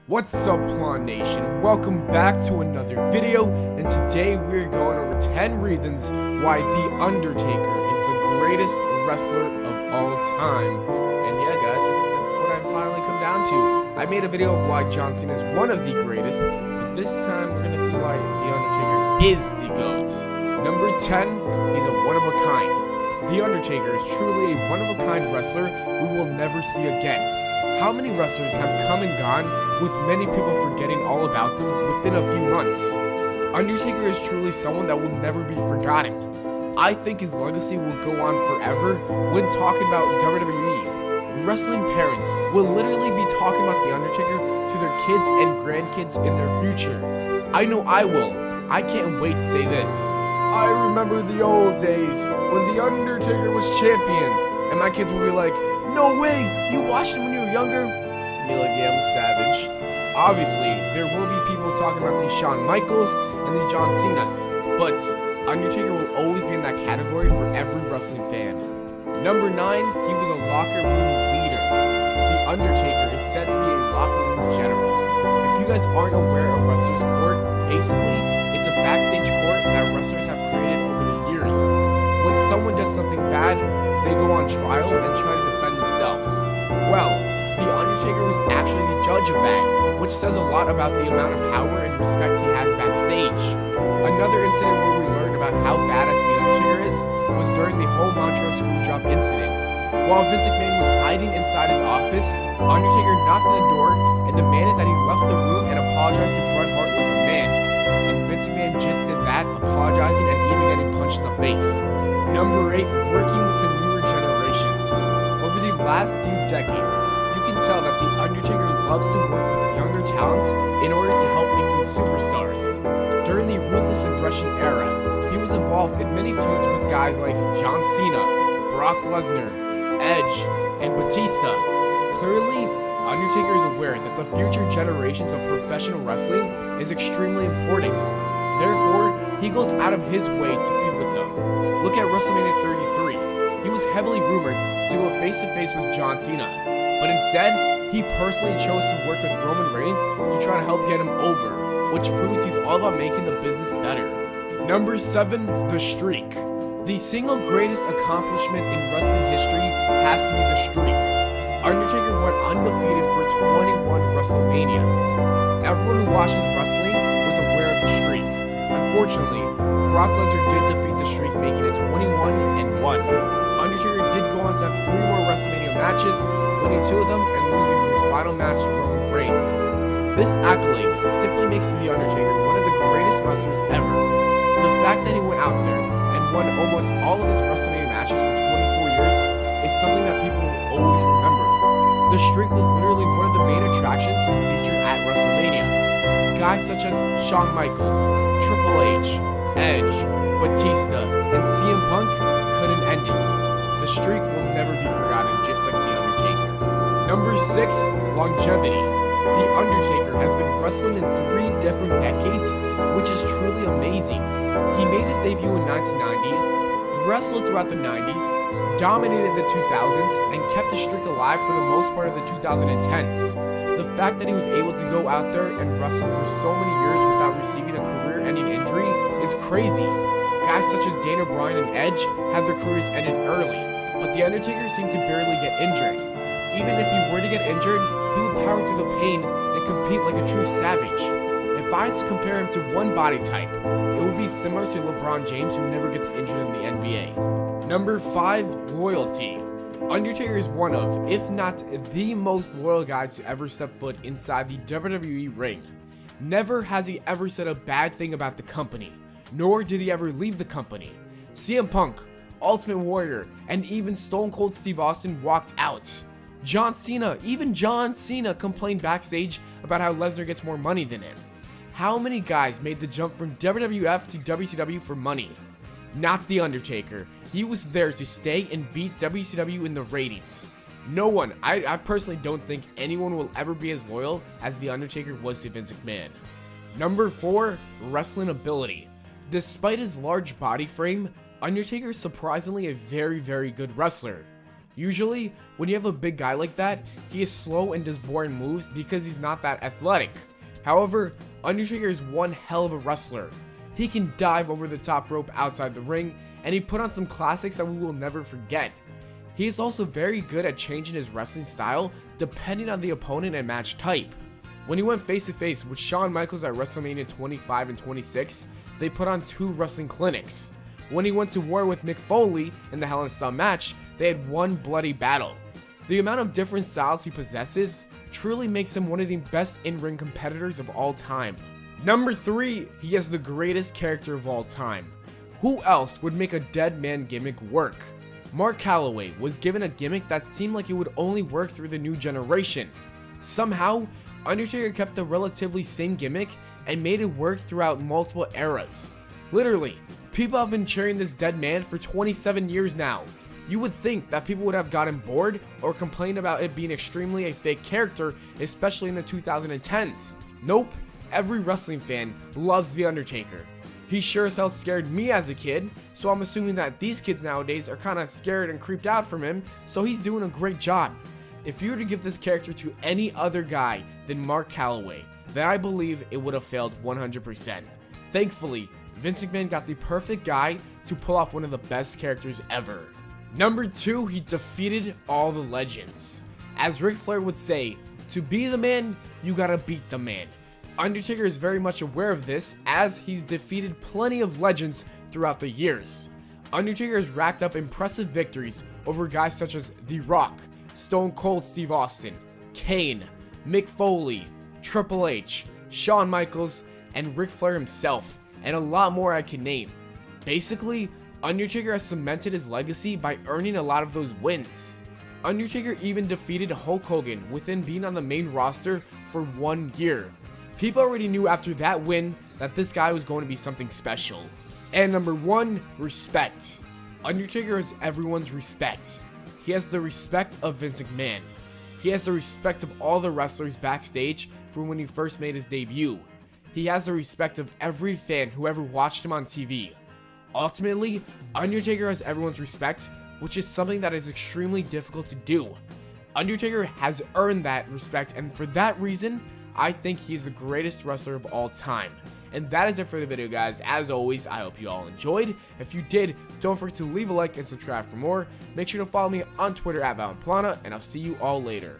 What's up, Plon Nation? Welcome back to another video, and today we're going over 10 reasons why The Undertaker is the greatest wrestler of all time. And yeah, guys, that's what I've finally come down to. I made a video of why John Cena is one of the greatest, but this time we're gonna see why The Undertaker is the GOAT. Number 10, he's a one-of-a-kind. The Undertaker is truly a one-of-a-kind wrestler we will never see again. How many wrestlers have come and gone, with many people forgetting all about them within a few months? Undertaker is truly someone that will never be forgotten. I think his legacy will go on forever when talking about WWE. Wrestling parents will literally be talking about The Undertaker to their kids and grandkids in their future. I know I will. I can't wait to say this. I remember the old days when The Undertaker was champion, and my kids will be like, "No way, you watched him when you were younger?" Be like, "Yeah, I'm savage." Obviously, there will be people talking about the Shawn Michaels and the John Cenas, but Undertaker will always be in that category for every wrestling fan. Number 9, he was a locker room leader. The Undertaker is said to be a locker room general. If you guys aren't aware of wrestlers' court, basically, it's a backstage court that wrestlers have created over the years. When someone does something bad, they go on trial and try to defend themselves. Well, The Undertaker was actually the judge of that, which says a lot about the amount of power and respect he has backstage. Another incident where we learned about how badass The Undertaker is was during the whole Montreal Screwjob incident. While Vince McMahon was hiding inside his office, Undertaker knocked on the door and demanded that he left the room and apologize to Bret Hart like a man. And Vince McMahon just did that, apologizing and even getting punched in the face. Number 8, working with the newer generations. Over the last few decades, you can tell that The Undertaker loves to work with younger talents in order to help make them superstars. During the Ruthless Aggression era, he was involved in many feuds with guys like John Cena, Brock Lesnar, Edge, and Batista. Clearly, Undertaker is aware that the future generations of professional wrestling is extremely important. Therefore, he goes out of his way to feud with them. Look at WrestleMania 33. He was heavily rumored to go face-to-face with John Cena, but instead, he personally chose to work with Roman Reigns to try to help get him over, which proves he's all about making the business better. Number 7, the streak. The single greatest accomplishment in wrestling history has to be the streak. Undertaker went undefeated for 21 WrestleManias. Everyone who watches wrestling was aware of the streak. Unfortunately, Brock Lesnar did defeat the streak, making it 21-1. Undertaker did go on to have 3 more WrestleMania matches, winning 2 of them and losing his final match to Roman Reigns. This accolade simply makes The Undertaker one of the greatest wrestlers ever. The fact that he went out there and won almost all of his WrestleMania matches for 24 years is something that people will always remember. The streak was literally one of the main attractions featured at WrestleMania. Guys such as Shawn Michaels, Triple H, Edge, Batista, and CM Punk couldn't end it. The streak will never be forgotten, just like The Undertaker. Number 6, longevity. The Undertaker has been wrestling in 3 different decades, which is truly amazing. He made his debut in 1990, wrestled throughout the 90s, dominated the 2000s, and kept the streak alive for the most part of the 2010s. The fact that he was able to go out there and wrestle for so many years without receiving a career-ending injury is crazy. Guys such as Daniel Bryan and Edge had their careers ended early, but The Undertaker seemed to barely get injured. Even if he were to get injured, he would power through the pain and compete like a true savage. If I had to compare him to one body type, it would be similar to LeBron James, who never gets injured in the NBA. Number 5, loyalty. Undertaker is one of, if not the most loyal guys to ever step foot inside the WWE ring. Never has he ever said a bad thing about the company, nor did he ever leave the company. CM Punk, Ultimate Warrior, and even Stone Cold Steve Austin walked out. John Cena complained backstage about how Lesnar gets more money than him. How many guys made the jump from WWF to WCW for money? Not The Undertaker. He was there to stay and beat WCW in the ratings. No one, I personally don't think anyone will ever be as loyal as The Undertaker was to Vince McMahon. Number 4, wrestling ability. Despite his large body frame, Undertaker is surprisingly a very, very good wrestler. Usually, when you have a big guy like that, he is slow and does boring moves because he's not that athletic. However, Undertaker is one hell of a wrestler. He can dive over the top rope outside the ring, and he put on some classics that we will never forget. He is also very good at changing his wrestling style depending on the opponent and match type. When he went face to face with Shawn Michaels at WrestleMania 25 and 26, they put on 2 wrestling clinics. When he went to war with Mick Foley in the Hell in a Cell match, they had one bloody battle. The amount of different styles he possesses truly makes him one of the best in-ring competitors of all time. Number 3, he has the greatest character of all time. Who else would make a dead man gimmick work? Mark Calaway was given a gimmick that seemed like it would only work through the new generation. Somehow, Undertaker kept the relatively same gimmick and made it work throughout multiple eras. Literally, people have been cheering this dead man for 27 years now. You would think that people would have gotten bored or complained about it being extremely a fake character, especially in the 2010s. Nope, every wrestling fan loves The Undertaker. He sure as hell scared me as a kid, so I'm assuming that these kids nowadays are kinda scared and creeped out from him, so he's doing a great job. If you were to give this character to any other guy than Mark Calaway, then I believe it would have failed 100%. Thankfully, Vince McMahon got the perfect guy to pull off one of the best characters ever. Number 2, he defeated all the legends. As Ric Flair would say, to be the man, you gotta beat the man. Undertaker is very much aware of this, as he's defeated plenty of legends throughout the years. Undertaker has racked up impressive victories over guys such as The Rock, Stone Cold Steve Austin, Kane, Mick Foley, Triple H, Shawn Michaels, and Ric Flair himself, and a lot more I can name. Basically, Undertaker has cemented his legacy by earning a lot of those wins. Undertaker even defeated Hulk Hogan within being on the main roster for 1 year. People already knew after that win that this guy was going to be something special. And number 1, respect. Undertaker has everyone's respect. He has the respect of Vince McMahon. He has the respect of all the wrestlers backstage from when he first made his debut. He has the respect of every fan who ever watched him on TV. Ultimately, Undertaker has everyone's respect, which is something that is extremely difficult to do. Undertaker has earned that respect, and for that reason, I think he is the greatest wrestler of all time. And that is it for the video, guys. As always, I hope you all enjoyed. If you did, don't forget to leave a like and subscribe for more. Make sure to follow me on Twitter at @ValenPlana, and I'll see you all later.